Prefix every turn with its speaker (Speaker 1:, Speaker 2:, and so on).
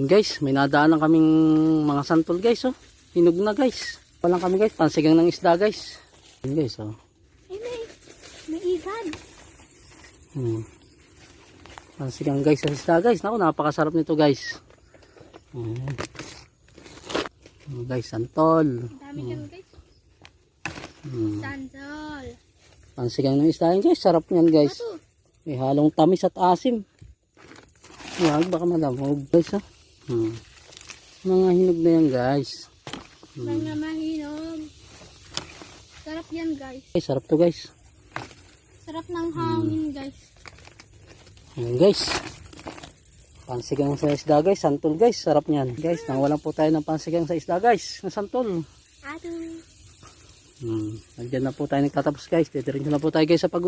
Speaker 1: Guys, may nadaanan kaming mga santol guys, oh. Hinog na guys. Walang kami guys, pansigang ng isda guys. Yun guys, oh.
Speaker 2: Ay, may ikan.
Speaker 1: Pansigang guys sa isda guys. Naku, napakasarap nito guys. Guys, santol.
Speaker 2: Dami yan guys. Santol.
Speaker 1: Pansigang ng isda yun guys, sarap niyan guys.
Speaker 2: Ato.
Speaker 1: May halong tamis at asim. Wag, baka malamog guys, oh. Mga hinog na yan guys.
Speaker 2: Mga mahinog. Sarap yan guys.
Speaker 1: Ay, sarap to guys.
Speaker 2: Sarap ng hangin guys.
Speaker 1: Ayan guys. Pansigang sa isda guys, santol guys, sarap niyan. Guys, nawalan po tayo ng pansigang sa isda guys, ng santol.
Speaker 2: Ato.
Speaker 1: Nandiyan na po tayo nagtatapos guys. Diretso na po tayo guys sa pag